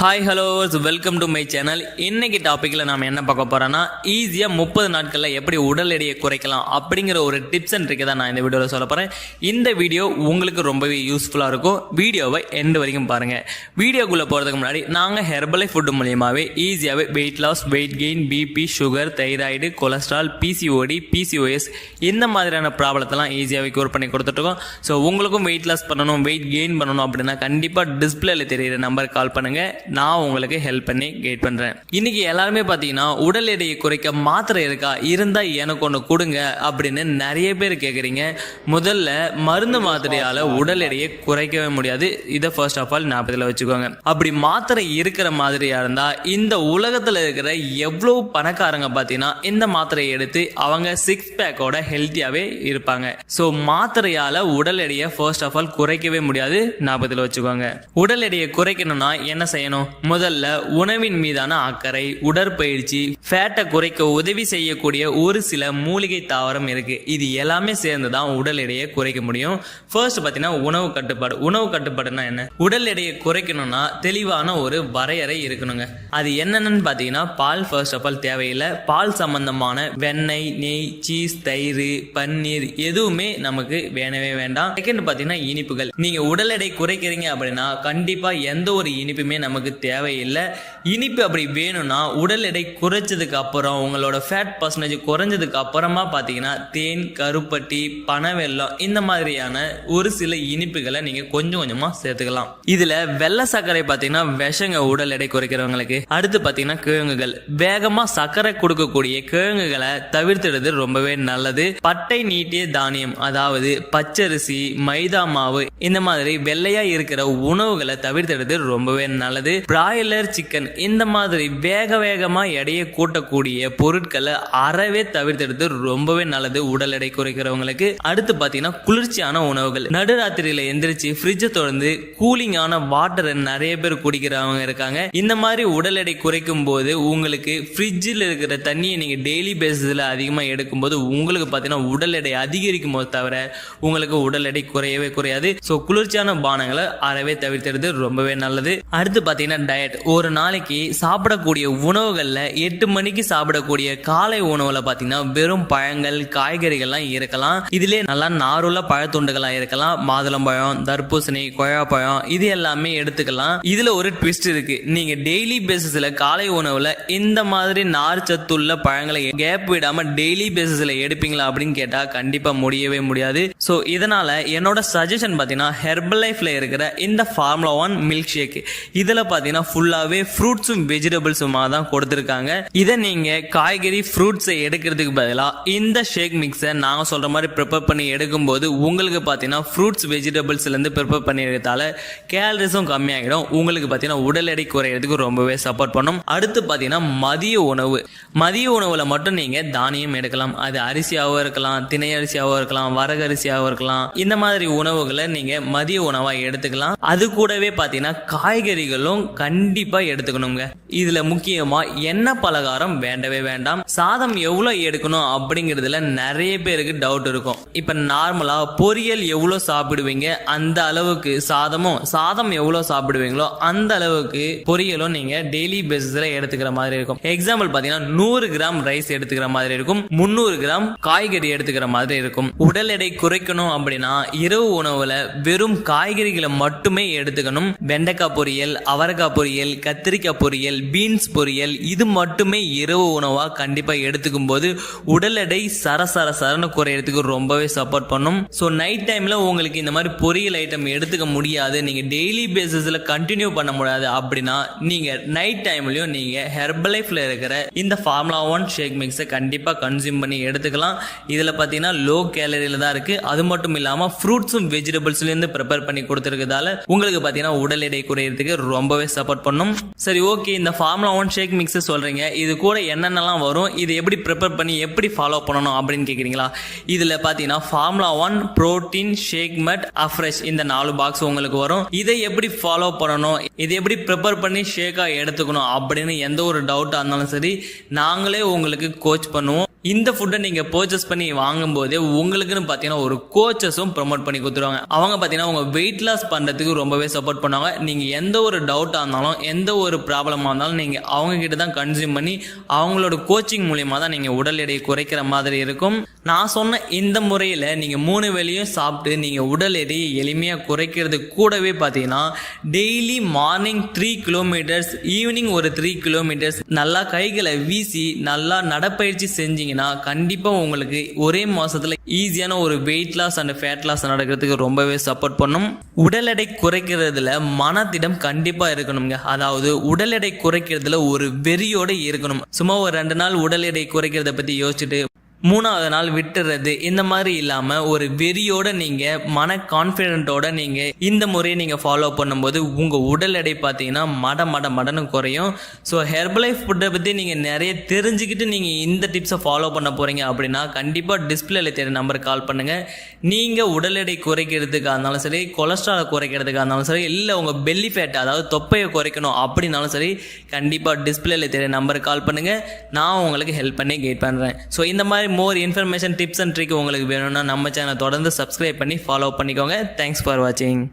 Hi hello welcome to my channel. இன்னைக்கு டாப்பிக்கில் நாம் என்ன பார்க்க போகிறோன்னா ஈஸியாக 30 நாட்களில் எப்படி உடல் எடையை குறைக்கலாம் அப்படிங்கிற ஒரு டிப்ஸ் அண்ட் ட்ரிக்கை தான் நான் இந்த வீடியோவில் சொல்ல போகிறேன். இந்த வீடியோ உங்களுக்கு ரொம்பவே யூஸ்ஃபுல்லாக இருக்கும். வீடியோவை எண்டு வரைக்கும் பாருங்கள். வீடியோக்குள்ளே போகிறதுக்கு முன்னாடி நாங்கள் ஹெர்பலைஃப் ஃபுட்டு மூலியமாகவே ஈஸியாகவே weight loss, weight gain, BP, sugar, thyroid, cholesterol, PCOD, PCOS இந்த மாதிரியான ப்ராப்ளத்தெல்லாம் ஈஸியாகவே க்யூர் பண்ணி கொடுத்துட்ருக்கோம். ஸோ உங்களுக்கும் வெயிட் லாஸ் பண்ணணும், வெயிட் கெயின் பண்ணணும் அப்படின்னா கண்டிப்பாக டிஸ்பிளேல தெரியிற நம்பருக்கு கால் பண்ணுங்கள். நான் உங்களுக்கு ஹெல்ப் பண்ணி கைட் பண்றேன். இன்னைக்கு எல்லாருமே பாத்தீங்கன்னா உடல் எடையை குறைக்க மாத்திரை இருக்கா, இருந்தா எனக்கு ஒன்று கொடுங்க அப்படின்னு நிறைய பேர் கேட்குறீங்க. முதல்ல மருந்து மாத்திரையால உடல் எடையை குறைக்கவே முடியாது. இதை ஃபர்ஸ்ட் ஆஃப் ஆல் ஞாபகத்தில் வச்சுக்கோங்க. அப்படி மாத்திரை இருக்கிற மாதிரியா இருந்தா இந்த உலகத்துல இருக்கிற எவ்வளவு பணக்காரங்க பாத்தீங்கன்னா இந்த மாத்திரையை எடுத்து அவங்க 6 பேக்கோட ஹெல்த்தியாவே இருப்பாங்க. ஸோ மாத்திரையால உடல் எடையை ஃபர்ஸ்ட் ஆஃப் ஆல் குறைக்கவே முடியாது, ஞாபகத்தில் வச்சுக்கோங்க. உடல் எடையை குறைக்கணும்னா என்ன செய்யணும்? முதல்ல உணவின் மீதான அக்கறை, உடற்பயிற்சி, ஃபேட்டை குறைக்க உதவி செய்யக்கூடிய ஒரு சில மூலிகை தாவரம் இருக்கு. இது எல்லாமே சேர்ந்துதான் உடல் எடையை குறைக்க முடியும். ஃபர்ஸ்ட் பாத்தீங்கன்னா உணவு கட்டுப்பாடு. உணவு கட்டுப்பாடுனா என்ன? உடல் எடையை குறைக்கணும்னா தெளிவான ஒரு வரையறை இருக்கணுங்க. அது என்னன்னு பாத்தீங்கன்னா பால் ஃபர்ஸ்ட் ஆஃப் ஆல் தேவையில்லை. பால் சம்பந்தமான வெண்ணெய், நெய், சீஸ், தயிர், பன்னீர் எதுவுமே நமக்கு வேணவே வேண்டாம். செகண்ட் பாத்தீங்கன்னா இனிப்புகள். நீங்க உடல் எடை குறைக்கிறீங்க அப்படின்னா கண்டிப்பா எந்த ஒரு இனிப்புமே நமக்கு தேவையில்லை. இனிப்பு அப்படி வேணும்னா உடல் எடை குறைச்சதுக்கு அப்புறம் உங்களோட ஃபேட் பர்சன்டேஜ் குறைஞ்சதுக்கு அப்புறமா பாத்தீங்கன்னா தேன், கருப்பட்டி, பனவெல்லம் இந்த மாதிரியான ஒரு சில இனிப்புகளை நீங்க கொஞ்சம் கொஞ்சமா சேர்த்துக்கலாம். இதுல வெள்ளை சர்க்கரை பாத்தீங்கன்னா விஷங்க உடல் எடை குறைக்கிறவங்களுக்கு. அடுத்து பாத்தீங்கன்னா கிழங்குகள். வேகமா சர்க்கரை கொடுக்கக்கூடிய கிழங்குகளை தவிர்த்துடுறது ரொம்பவே நல்லது. பட்டை நீட்டிய தானியம், அதாவது பச்சரிசி, மைதா மாவு இந்த மாதிரி வெள்ளையா இருக்கிற உணவுகளை தவிர்த்துடுறது ரொம்பவே நல்லது. பிராய்லர் சிக்கன் இந்த மாதிரி வேகமா எடையை கூட்டக்கூடிய பொருட்களை அறவே தவிர்த்தெடுத்து ரொம்பவே நல்லது உடல் எடை குறைக்கிறவங்களுக்கு. அடுத்து பாத்தீங்கன்னா குளிர்ச்சியான உணவுகள். நடுராத்திரியில எந்திரிச்சு ஃப்ரிட்ஜை திறந்து கூலிங்கான வாட்டரை நிறைய பேர் குடிக்கிறவங்க இருக்காங்க. இந்த மாதிரி உடல் எடை குறைக்கும் போது உங்களுக்கு ஃப்ரிட்ஜில் இருக்கிற தண்ணியை நீங்க டெய்லி பேசிஸ்ல அதிகமா எடுக்கும் போது உங்களுக்கு பாத்தீங்கன்னா உடல் எடை அதிகரிக்கும் போது தவிர உங்களுக்கு உடல் எடை குறையவே குறையாது. ஸோ குளிர்ச்சியான பானங்களை அறவே தவிர்த்தெடுத்து ரொம்பவே நல்லது. அடுத்து பாத்தீங்கன்னா டயட். ஒரு நாளைக்கு சாப்பிடக்கூடிய உணவுகள்ல 8 மணிக்கு சாப்பிடக்கூடிய காலை உணவுல பாத்தீங்கன்னா வெறும் பழங்கள், காய்கறிகள்லாம் இருக்கலாம். இதுல நல்லா நாருள்ள பழத்துண்டுகளா இருக்கலாம். மாதுளம்பழம், தர்பூசணி, கொய்யாப்பழம் இது எல்லாமே எடுத்துக்கலாம். இதுல ஒரு ட்விஸ்ட் இருக்கு. நீங்க டெய்லி பேசிஸ்ல காலை உணவுல இந்த மாதிரி நார் சத்துள்ள பழங்களை கேப் விடாம டெய்லி பேசிஸ்ல எடுப்பீங்களா அப்படின்னு கேட்டா கண்டிப்பா முடியவே முடியாது. சோ இதனால என்னோட சஜஷன் பாத்தீங்கன்னா ஹெர்பலைஃப்ல இருக்கிற இந்த ஃபார்முலா 1 மில்க் ஷேக். இதுல பாத்தீங்கன்னா ஃபுல்லாவே ஃப்ரூட்ஸும் வெஜிடபிள்ஸுமா தான் கொடுத்திருக்காங்க. இதை நீங்க காய்கறி, ஃப்ரூட்ஸை எடுக்கிறதுக்கு பதிலா இந்த ஷேக் மிக்ஸை நாங்க சொல்ற மாதிரி ப்ரிப்பேர் பண்ணி எடுக்கும் போது உங்களுக்கு பாத்தீங்கன்னா ஃப்ரூட்ஸ், வெஜிடபிள்ஸ்ல இருந்து ப்ரிப்பேர் பண்ணி எடுத்தால கேலரிஸும் கம்மியாகிடும். உங்களுக்கு பாத்தீங்கன்னா உடல் எடை குறையறதுக்கு ரொம்பவே சப்போர்ட் பண்ணும். அடுத்து பாத்தீங்கன்னா மதிய உணவு. மதிய உணவுல மட்டும் நீங்க தானியம் எடுக்கலாம். அது அரிசியாகவும் இருக்கலாம், திணை அரிசியாகவும் இருக்கலாம், வரகரிசியாகவும் இருக்கலாம். இந்த மாதிரி உணவுகளை நீங்க மதிய உணவா எடுத்துக்கலாம். அது கூடவே பாத்தீங்கன்னா காய்கறிகளும் கண்டிப்பா எடுத்துக்கணுங்க. இதுல முக்கியமா எண்ணெய் பலகாரம் வேண்டவே வேண்டாம். சாதம் எவ்வளவு எடுக்கணும் அப்படிங்கிறதுல நிறைய பேருக்கு டவுட் இருக்கும். இப்ப நார்மலா பொரியல் எவ்வளவு சாப்பிடுவீங்க அந்த அளவுக்கு சாதம் எவ்வளவு சாப்பிடுவீங்களோ அந்த அளவுக்கு பொரியலும் நீங்க டெய்லி பேசிஸ்ல எடுத்துக்கிற மாதிரி இருக்கும். எக்ஸாம்பிள் பாத்தீங்கன்னா 100 கிராம் ரைஸ் எடுத்துக்கிற மாதிரி இருக்கும், 300 கிராம் காய்கறி எடுத்துக்கிற மாதிரி இருக்கும். உடல் எடை குறைக்கணும் அப்படின்னா இரவு உணவுல வெறும் காய்கறிகளை மட்டுமே எடுத்துக்கணும். வெண்டைக்காய் பொரியல், அவரைக்காய் பொரியல், கத்திரிக்காய் பொரியல், பீன்ஸ் பொரியல் இது மட்டுமே இரவு உணவா கண்டிப்பா எடுத்துக்கும் போது உடல் எடை சரசரன்னு குறையறதுக்கு ரொம்பவே சப்போர்ட் பண்ணும். ஸோ நைட் டைம்ல உங்களுக்கு இந்த மாதிரி பொரியல் ஐட்டம் எடுத்துக்க முடியாது, நீங்க டெய்லி பேசிஸ்ல கண்டினியூ பண்ண முடியாது அப்படின்னா நீங்க நைட் டைம்லயும் நீங்க ஹெர்பலைஃப்ல இருக்கிற இந்த ஃபார்முலா 1 ஷேக் மிக்ஸை கண்டிப்பா கன்சியூம் பண்ணி எடுத்துக்கலாம். இதுல பாத்தீங்கன்னா லோ கேலரியில தான் இருக்கு. அது மட்டும் இல்லாம ஃப்ரூட்ஸும் வெஜிடபிள்ஸ்ல இருந்து ப்ரிப்பேர் பண்ணி கொடுத்துருக்கிறதால உங்களுக்கு பாத்தீங்கன்னா உடல் எடை குறையறதுக்கு ரொம்பவே சப்போர்ட் பண்ணும். சரி, ஓகே, இந்த ஃபார்முலா 1 ஷேக் மிக்ஸ் சொல்றீங்க, இது கூட என்னென்னலாம் வரும், இது எப்படி ப்ரிப்பேர் பண்ணி எப்படி ஃபாலோ பண்ணணும் அப்படின்னு கேக்குறீங்களா? இதுல பாத்தீங்கன்னா ஃபார்முலா 1 புரோட்டீன் ஷேக் மட் அஃப்ரெஷ் இந்த 4 பாக்ஸ் உங்களுக்கு வரும். இதை எப்படி ஃபாலோ பண்ணணும், இதை எப்படி ப்ரிப்பேர் பண்ணி ஷேக்கா எடுத்துக்கணும் அப்படின்னு எந்த ஒரு டவுட்டா இருந்தாலும் சரி நாங்களே உங்களுக்கு கோச் பண்ணுவோம். இந்த ஃபுட்டை நீங்கள் பர்ச்சேஸ் பண்ணி வாங்கும்போதே உங்களுக்குன்னு பார்த்தீங்கன்னா ஒரு கோச்சஸும் ப்ரொமோட் பண்ணி கொடுத்துருவாங்க. அவங்க பார்த்தீங்கன்னா உங்கள் வெயிட் லாஸ் பண்ணுறதுக்கு ரொம்பவே சப்போர்ட் பண்ணுவாங்க. நீங்கள் எந்த ஒரு டவுட்டாக இருந்தாலும் எந்த ஒரு ப்ராப்ளமாக இருந்தாலும் நீங்கள் அவங்கக்கிட்ட தான் கன்சியூம் பண்ணி அவங்களோட கோச்சிங் மூலியமாக தான் நீங்கள் உடல் எடையை குறைக்கிற மாதிரி இருக்கும். நான் சொன்ன இந்த முறையில் நீங்கள் 3 வேளையும் சாப்பிட்டு நீங்கள் உடல் எடையை எளிமையாக குறைக்கிறது கூடவே பார்த்தீங்கன்னா டெய்லி மார்னிங் 3 கிலோமீட்டர்ஸ், ஈவினிங் ஒரு 3 கிலோமீட்டர்ஸ் நல்லா கைகளை வீசி நல்லா நடப்பயிற்சி செஞ்சீங்கன்னா கண்டிப்பாக உங்களுக்கு ஒரே மாதத்தில் ஈஸியான ஒரு weight loss and fat loss நடக்கிறதுக்கு ரொம்பவே சப்போர்ட் பண்ணும். உடல் எடை குறைக்கிறதுல மனதிடம் கண்டிப்பாக இருக்கணுங்க. அதாவது உடல் எடை குறைக்கிறதுல ஒரு வெறியோடு இருக்கணும். சும்மா ஒரு 2 நாள் உடல் எடை குறைக்கிறத பற்றி யோசிச்சுட்டு 3ஆவது நாள் விட்டுறது இந்த மாதிரி இல்லாமல் ஒரு வெறியோட நீங்கள் மன கான்ஃபிடென்ட்டோட நீங்கள் இந்த முறையை நீங்கள் ஃபாலோ பண்ணும்போது உங்கள் உடல் எடை பார்த்தீங்கன்னா மடன்னு குறையும். ஸோ ஹெர்பலைஃப் ஃபுட்டை பற்றி நீங்கள் நிறைய தெரிஞ்சுக்கிட்டு நீங்கள் இந்த டிப்ஸை ஃபாலோ பண்ண போகிறீங்க அப்படின்னா கண்டிப்பாக டிஸ்பிளேல தெரிய நம்பருக்கு கால் பண்ணுங்கள். நீங்கள் உடல் எடை குறைக்கிறதுக்காக இருந்தாலும் சரி, கொலஸ்ட்ராலை குறைக்கிறதுக்காக இருந்தாலும் சரி, இல்லை உங்கள் பெல்லி ஃபேட் அதாவது தொப்பையை குறைக்கணும் அப்படின்னாலும் சரி, கண்டிப்பாக டிஸ்பிளேல தெரிய நம்பருக்கு கால் பண்ணுங்கள். நான் உங்களுக்கு ஹெல்ப் பண்ணி கைட் பண்ணுறேன். ஸோ இந்த மாதிரி more information tips and trick உங்களுக்கு வேணும்னா நம்ம சேனலை தொடர்ந்து சப்ஸ்கிரைப் பண்ணி ஃபாலோ பண்ணிக்கோங்க. தேங்க்ஸ் ஃபார் வாட்சிங்.